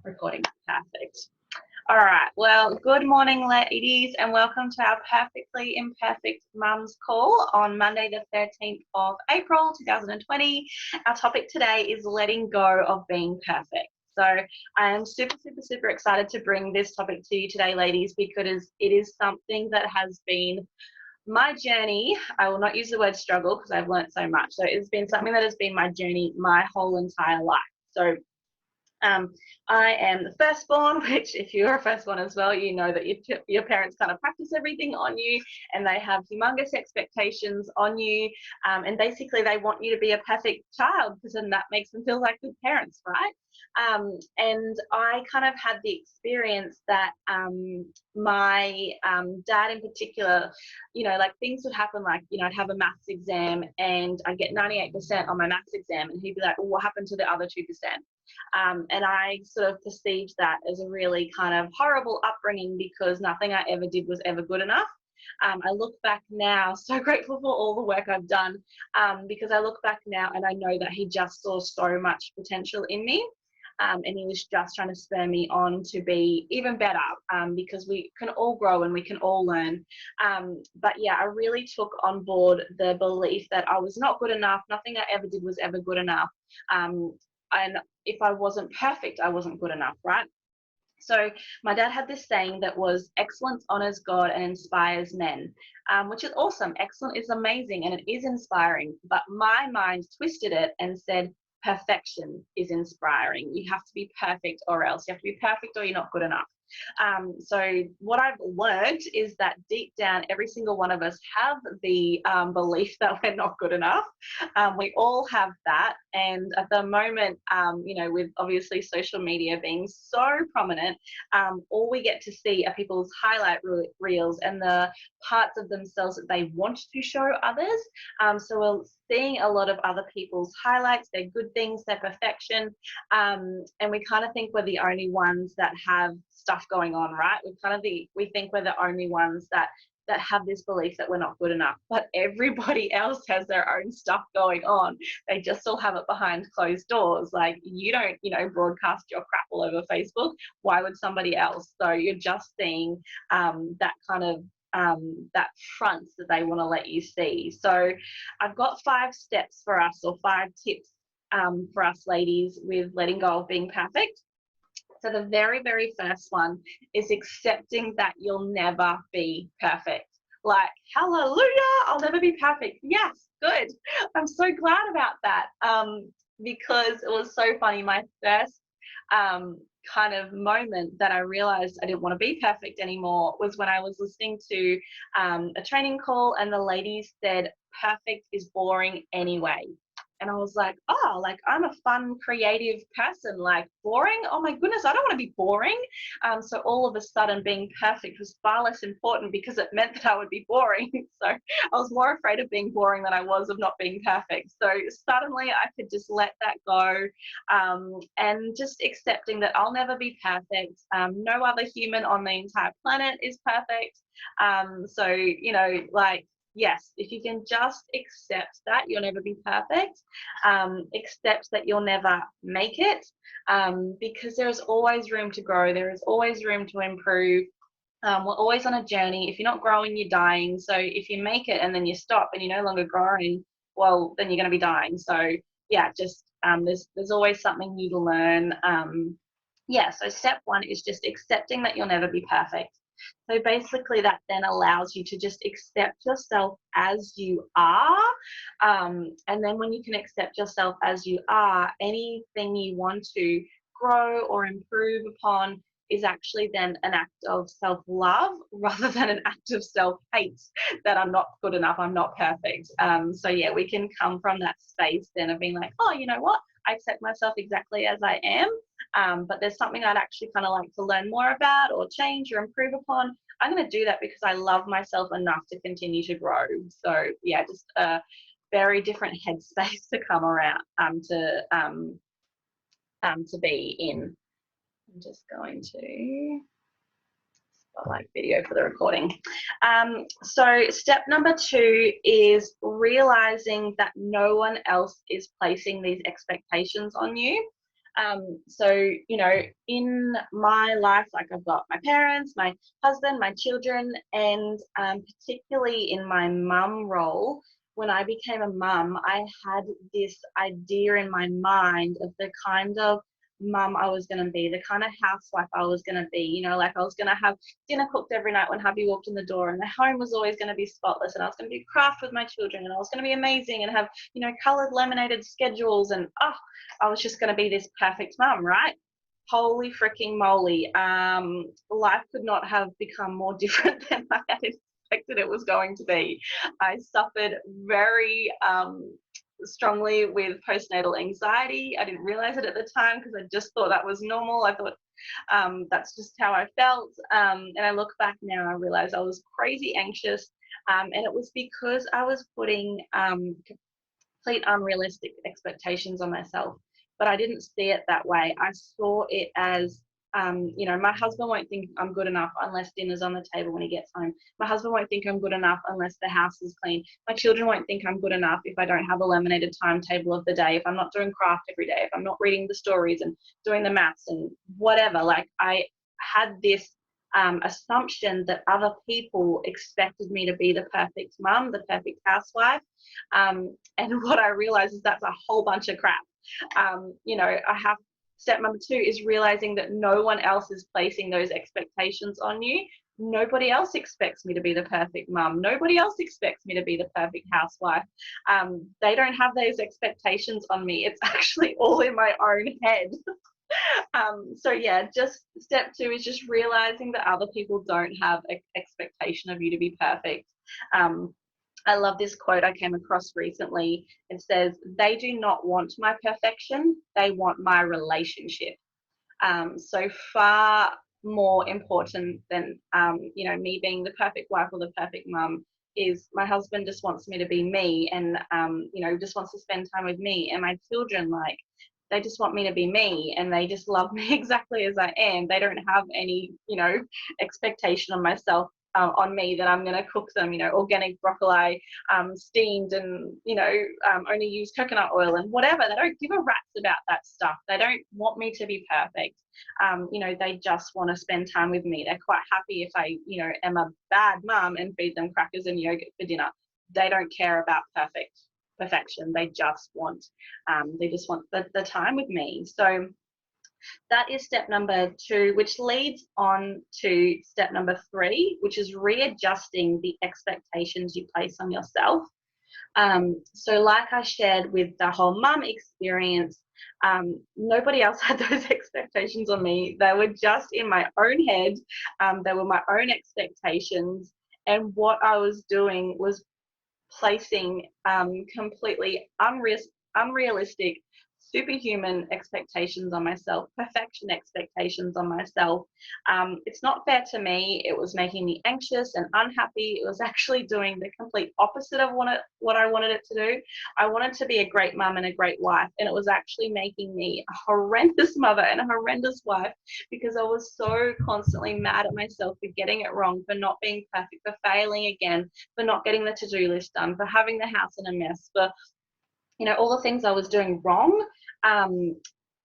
Recording. Perfect. All right. Well, good morning, ladies, and welcome to our Perfectly Imperfect Mums Call on Monday, the 13th of April, 2020. Our topic today is letting go of being perfect. So I am super excited to bring this topic to you today, ladies, because it is something that has been my journey. I will not use the word struggle because I've learned so much. So it's been something that has been my journey my whole entire life. So I am the firstborn, which if you're a firstborn as well, you know that your parents kind of practice everything on you and they have humongous expectations on you. And basically they want you to be a perfect child because then that makes them feel like good parents, right? And I kind of had the experience that my dad in particular, like things would happen like, I'd have a maths exam and I'd get 98% on my maths exam and he'd be like, well, what happened to the other 2%? And I sort of perceived that as a really kind of horrible upbringing because nothing I ever did was ever good enough. I look back now, so grateful for all the work I've done, because I look back now and I know that he just saw so much potential in me. And he was just trying to spur me on to be even better, because we can all grow and we can all learn. But yeah, I really took on board the belief that I was not good enough. Nothing I ever did was ever good enough. And if I wasn't perfect, I wasn't good enough, right? So my dad had this saying that was excellence honors God and inspires men, which is awesome. Excellent is amazing and it is inspiring, but my mind twisted it and said perfection is inspiring. You have to be perfect or else. You have to be perfect or you're not good enough. So what I've learned is that deep down, every single one of us have the belief that we're not good enough. We all have that. And at the moment, with obviously social media being so prominent, all we get to see are people's highlight reels and the parts of themselves that they want to show others. So we're seeing a lot of other people's highlights, their good things, their perfection. And we kind of think we're the only ones that have stuff going on, right? We think we're the only ones that have this belief that we're not good enough, but everybody else has their own stuff going on. They just all have it behind closed doors. Like you don't, broadcast your crap all over Facebook. Why would somebody else? So you're just seeing that kind of that front that they want to let you see. So I've got 5 steps for us, or 5 tips for us ladies with letting go of being perfect. So the very first one is accepting that you'll never be perfect. Like, hallelujah, I'll never be perfect. Yes, good. I'm so glad about that, because it was so funny. My first kind of moment that I realized I didn't want to be perfect anymore was when I was listening to a training call and the ladies said, perfect is boring anyway. And I was like, oh, like I'm a fun, creative person, like boring. Oh my goodness, I don't want to be boring. So all of a sudden being perfect was far less important because it meant that I would be boring. So I was more afraid of being boring than I was of not being perfect. So suddenly I could just let that go, and just accepting that I'll never be perfect. No other human on the entire planet is perfect. Yes, if you can just accept that you'll never be perfect, accept that you'll never make it, because there is always room to grow. There is always room to improve. We're always on a journey. If you're not growing, you're dying. So if you make it and then you stop and you're no longer growing, well, then you're going to be dying. So yeah, just there's always something new to learn. So step 1 is just accepting that you'll never be perfect. So basically that then allows you to just accept yourself as you are. And then when you can accept yourself as you are, anything you want to grow or improve upon is actually then an act of self-love rather than an act of self-hate that I'm not good enough, I'm not perfect. So yeah, we can come from that space then of being like, oh, you know what? I accept myself exactly as I am, but there's something I'd actually kind of like to learn more about or change or improve upon. I'm going to do that because I love myself enough to continue to grow. So yeah, just a very different headspace to come around to be in. I'm just going to spotlight video for the recording. So step number 2 is realizing that no one else is placing these expectations on you. So, you know, in my life, like I've got my parents, my husband, my children, and particularly in my mum role, when I became a mum, I had this idea in my mind of the kind of mum I was going to be, the kind of housewife I was going to be. You know, like I was going to have dinner cooked every night when hubby walked in the door, and the home was always going to be spotless, and I was going to do craft with my children, and I was going to be amazing and have, you know, colored laminated schedules, and I was just going to be this perfect mum, right? Holy freaking moly. Life could not have become more different than I had expected it was going to be. I suffered very strongly with postnatal anxiety. I didn't realize it at the time because I just thought that was normal. I thought that's just how I felt. And I look back now, I realize I was crazy anxious. And it was because I was putting complete unrealistic expectations on myself. But I didn't see it that way. I saw it as, you know, my husband won't think I'm good enough unless dinner's on the table when he gets home. My husband won't think I'm good enough unless the house is clean. My children won't think I'm good enough if I don't have a laminated timetable of the day, if I'm not doing craft every day, if I'm not reading the stories and doing the maths and whatever. Like I had this assumption that other people expected me to be the perfect mum, the perfect housewife. And what I realized is that's a whole bunch of crap. You know, I have step number 2 is realizing that no one else is placing those expectations on you. Nobody else expects me to be the perfect mum. Nobody else expects me to be the perfect housewife. They don't have those expectations on me. It's actually all in my own head. So yeah, just step 2 is just realizing that other people don't have an expectation of you to be perfect. I love this quote I came across recently. It says, "They do not want my perfection, they want my relationship." So far more important than, you know, me being the perfect wife or the perfect mum is my husband just wants me to be me, and, you know, just wants to spend time with me. And my children, like, they just want me to be me, and they just love me exactly as I am. They don't have any, you know, expectation on myself, on me, that I'm going to cook them, you know, organic broccoli, steamed, and, you know, only use coconut oil and whatever. They don't give a rat's about that stuff. They don't want me to be perfect. You know, they just want to spend time with me. They're quite happy if I, you know, am a bad mum and feed them crackers and yogurt for dinner. They don't care about perfection. They just want the time with me. So that is step number 2, which leads on to step number 3, which is readjusting the expectations you place on yourself. So like I shared with the whole mum experience, nobody else had those expectations on me. They were just in my own head. They were my own expectations. And what I was doing was placing completely unrealistic, superhuman expectations on myself, perfection expectations on myself. It's not fair to me. It was making me anxious and unhappy. It was actually doing the complete opposite of what I wanted it to do. I wanted to be a great mum and a great wife, and it was actually making me a horrendous mother and a horrendous wife, because I was so constantly mad at myself for getting it wrong, for not being perfect, for failing again, for not getting the to-do list done, for having the house in a mess, for, you know, all the things I was doing wrong.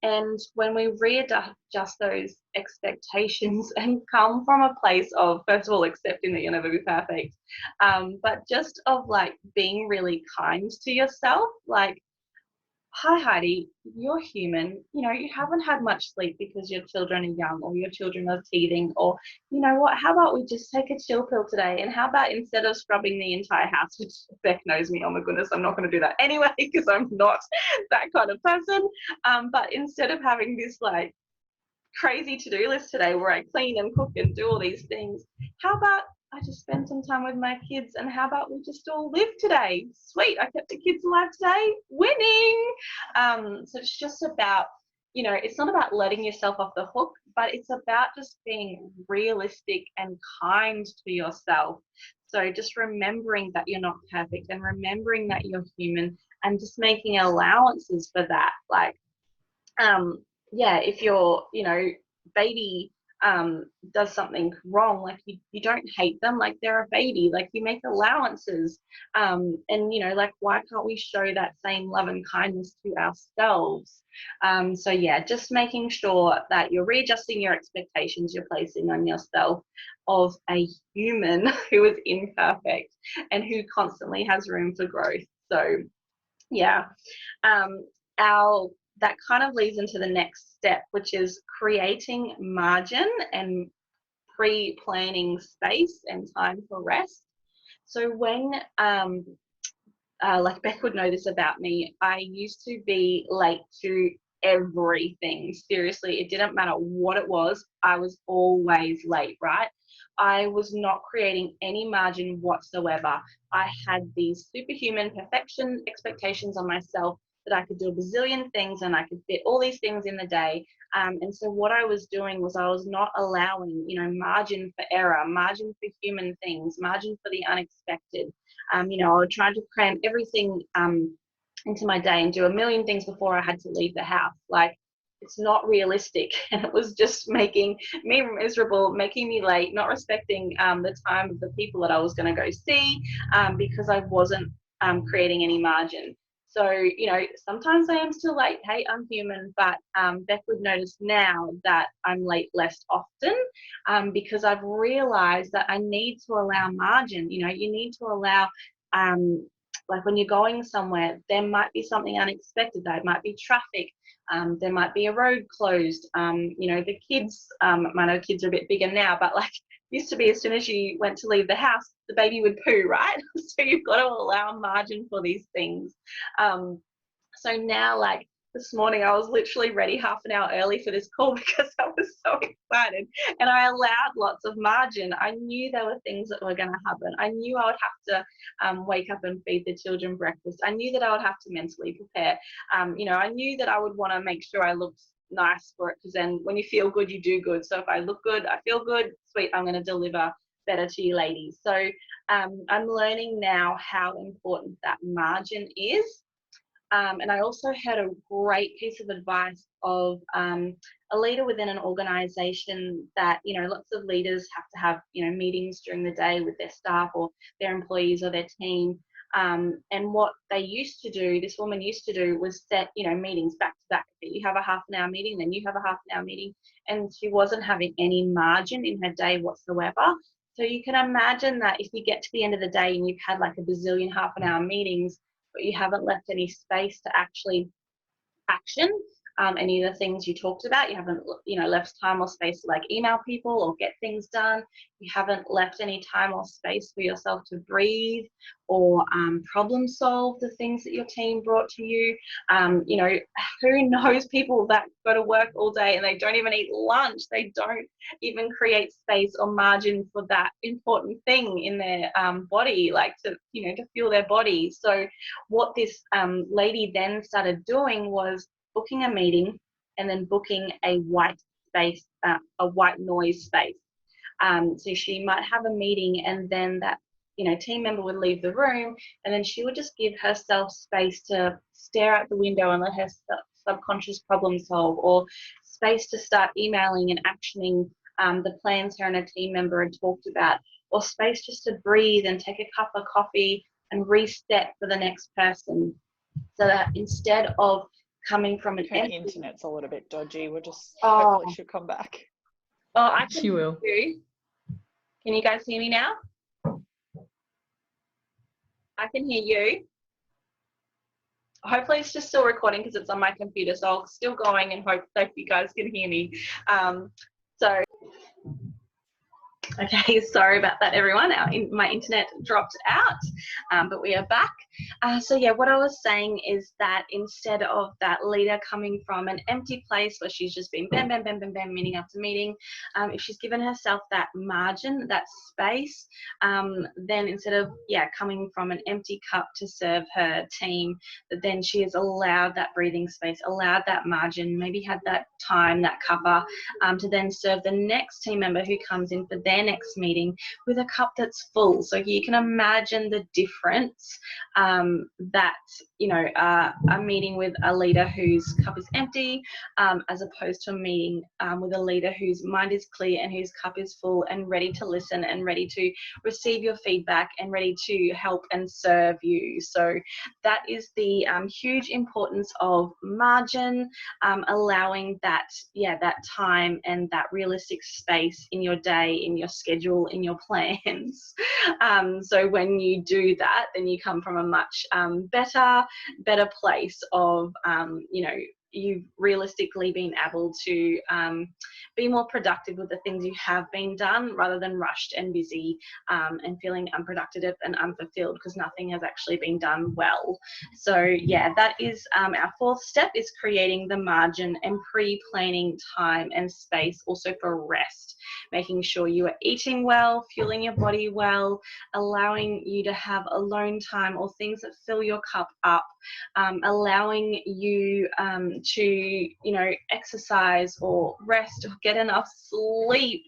And when we readjust those expectations and come from a place of, first of all, accepting that you'll never be perfect, but just of like being really kind to yourself, like, "Hi Heidi, you're human. You know, you haven't had much sleep because your children are young, or your children are teething, or, you know what, how about we just take a chill pill today? And how about instead of scrubbing the entire house," which Beck knows me, oh my goodness, I'm not going to do that anyway because I'm not that kind of person. But instead of having this like crazy to-do list today where I clean and cook and do all these things, how about I just spend some time with my kids, and how about we just all live today? Sweet, I kept the kids alive today, winning. So it's just about, you know, it's not about letting yourself off the hook, but it's about just being realistic and kind to yourself. So just remembering that you're not perfect, and remembering that you're human, and just making allowances for that. Like, yeah, if your, you know, baby does something wrong, like you don't hate them like they're a baby, like you make allowances. And you know, like, why can't we show that same love and kindness to ourselves? So yeah, just making sure that you're readjusting your expectations you're placing on yourself of a human who is imperfect and who constantly has room for growth. So yeah, our that kind of leads into the next step, which is creating margin and pre-planning space and time for rest. So when like Beck would know this about me, I used to be late to everything. Seriously, it didn't matter what it was, I was always late, right? I was not creating any margin whatsoever. I had these superhuman perfection expectations on myself that I could do a bazillion things and I could fit all these things in the day. And so what I was doing was I was not allowing, you know, margin for error, margin for human things, margin for the unexpected. You know, I would try to cram everything into my day and do a million things before I had to leave the house. Like, it's not realistic, and it was just making me miserable, making me late, not respecting the time of the people that I was going to go see, because I wasn't creating any margin. So, you know, sometimes I am still late. Hey, I'm human, but Beth would notice now that I'm late less often, because I've realized that I need to allow margin. You know, you need to allow, like when you're going somewhere, there might be something unexpected. There might be traffic. There might be a road closed. You know, the kids, I know kids are a bit bigger now, but like, used to be as soon as you went to leave the house, the baby would poo, right? So you've got to allow margin for these things. So now, like this morning, I was literally ready half an hour early for this call because I was so excited, and I allowed lots of margin. I knew there were things that were going to happen. I knew I would have to wake up and feed the children breakfast. I knew that I would have to mentally prepare. You know, I knew that I would want to make sure I looked nice for it, because then when you feel good, you do good. So if I look good, I feel good, sweet, I'm going to deliver better to you ladies. So I'm learning now how important that margin is. And I also heard a great piece of advice of a leader within an organization that, you know, lots of leaders have to have, you know, meetings during the day with their staff or their employees or their team. And what they used to do, this woman used to do, was set, you know, meetings back to back. You have a half an hour meeting, then you have a half an hour meeting, and she wasn't having any margin in her day whatsoever. So you can imagine that if you get to the end of the day and you've had like a bazillion half an hour meetings, but you haven't left any space to actually action any of the things you talked about. You haven't, you know, left time or space to like email people or get things done. You haven't left any time or space for yourself to breathe or problem solve the things that your team brought to you. You know, who knows people that go to work all day and they don't even eat lunch. They don't even create space or margin for that important thing in their body, like to, you know, to fuel their body. So what this lady then started doing was booking a meeting and then booking a white space, a white noise space. So she might have a meeting and then that, you know, team member would leave the room and then she would just give herself space to stare out the window and let her subconscious problem solve, or space to start emailing and actioning the plans her and her team member had talked about, or space just to breathe and take a cup of coffee and reset for the next person. So that instead of coming from an empty... internet's a little bit dodgy. We'll just hopefully she'll come back. Oh, I can. She will. Hear you. Can you guys hear me now? I can hear you. Hopefully it's just still recording because it's on my computer, so I'll still going and hope that you guys can hear me. So okay, sorry about that, everyone. My internet dropped out, but we are back. So yeah, what I was saying is that instead of that leader coming from an empty place where she's just been bam, bam, bam, bam, bam, meeting after meeting, if she's given herself that margin, that space, then instead of, yeah, coming from an empty cup to serve her team, then she has allowed that breathing space, allowed that margin, maybe had that time, that cuppa, to then serve the next team member who comes in for their their next meeting with a cup that's full. So you can imagine the difference that, you know, a meeting with a leader whose cup is empty as opposed to a meeting with a leader whose mind is clear and whose cup is full and ready to listen and ready to receive your feedback and ready to help and serve you. So that is the huge importance of margin, allowing that, that time and that realistic space in your day, in your schedule, in your plans. So when you do that, then you come from a much better place of, you know, you've realistically been able to be more productive with the things you have been done rather than rushed and busy and feeling unproductive and unfulfilled because nothing has actually been done well. So yeah, that is our fourth step, is creating the margin and pre-planning time and space also for rest, making sure you are eating well, fueling your body well, allowing you to have alone time or things that fill your cup up, allowing you to, you know, exercise or rest or get enough sleep,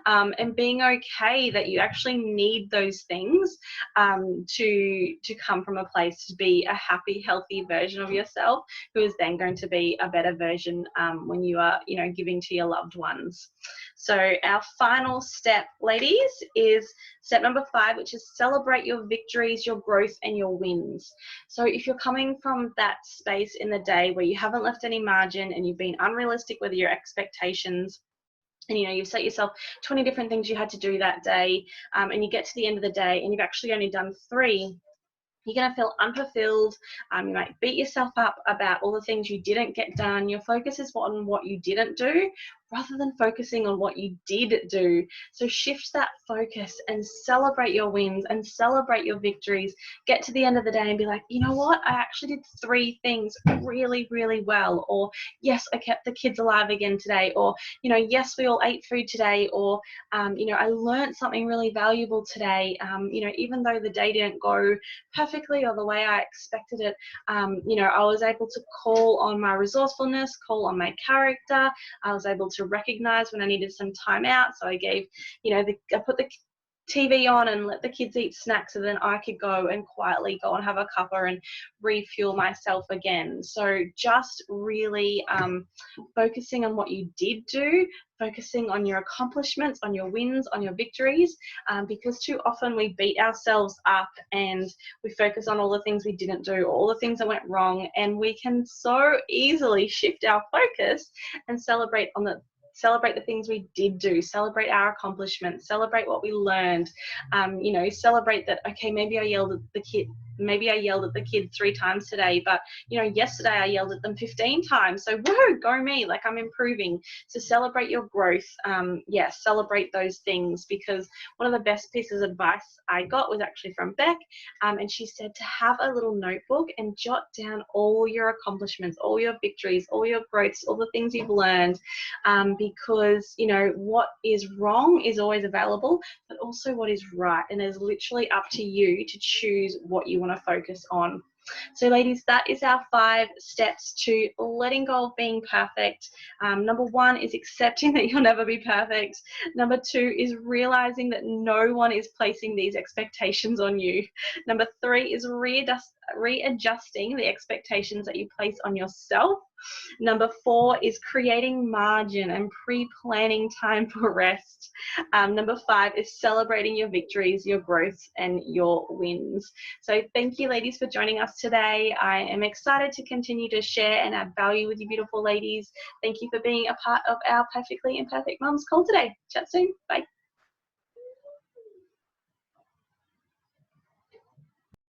and being okay that you actually need those things to come from a place to be a happy, healthy version of yourself, who is then going to be a better version when you are, you know, giving to your loved ones. So our final step, ladies, is step number 5, which is celebrate your victories, your growth, and your wins. So if you're coming from that space in the day where you haven't left any margin and you've been unrealistic with your expectations, and you know, you've set yourself 20 different things you had to do that day, and you get to the end of the day and you've actually only done 3, you're going to feel unfulfilled. You might beat yourself up about all the things you didn't get done. Your focus is on what you didn't do rather than focusing on what you did do. So shift that focus and celebrate your wins and celebrate your victories. Get to the end of the day and be like, you know what? I actually did 3 things really, really well. Or yes, I kept the kids alive again today. Or, you know, yes, we all ate food today. Or, you know, I learned something really valuable today. You know, even though the day didn't go perfectly or the way I expected it, you know, I was able to call on my resourcefulness, call on my character. I was able to recognize when I needed some time out. So I gave, you know, I put the TV on and let the kids eat snacks, so then I could go and quietly go and have a cuppa and refuel myself again. So just really focusing on what you did do, focusing on your accomplishments, on your wins, on your victories, because too often we beat ourselves up and we focus on all the things we didn't do, all the things that went wrong, and we can so easily shift our focus and celebrate the things we did do, celebrate our accomplishments, celebrate what we learned, you know, celebrate that, okay, maybe I yelled at the kid 3 times today, but, you know, yesterday I yelled at them 15 times. So, woohoo, go me, like I'm improving. So celebrate your growth. Yeah, celebrate those things, because one of the best pieces of advice I got was actually from Beck, and she said to have a little notebook and jot down all your accomplishments, all your victories, all your growths, all the things you've learned, because, you know, what is wrong is always available, but also what is right, and it's literally up to you to choose what you want to focus on. So ladies, that is our 5 steps to letting go of being perfect. Number 1 is accepting that you'll never be perfect. Number 2 is realizing that no one is placing these expectations on you. Number 3 is readjusting the expectations that you place on yourself. Number 4 is creating margin and pre-planning time for rest. Number 5 is celebrating your victories, your growth, and your wins. So thank you, ladies, for joining us today. I am excited to continue to share and add value with you beautiful ladies. Thank you for being a part of our Perfectly Imperfect Mums call today. Chat soon. Bye.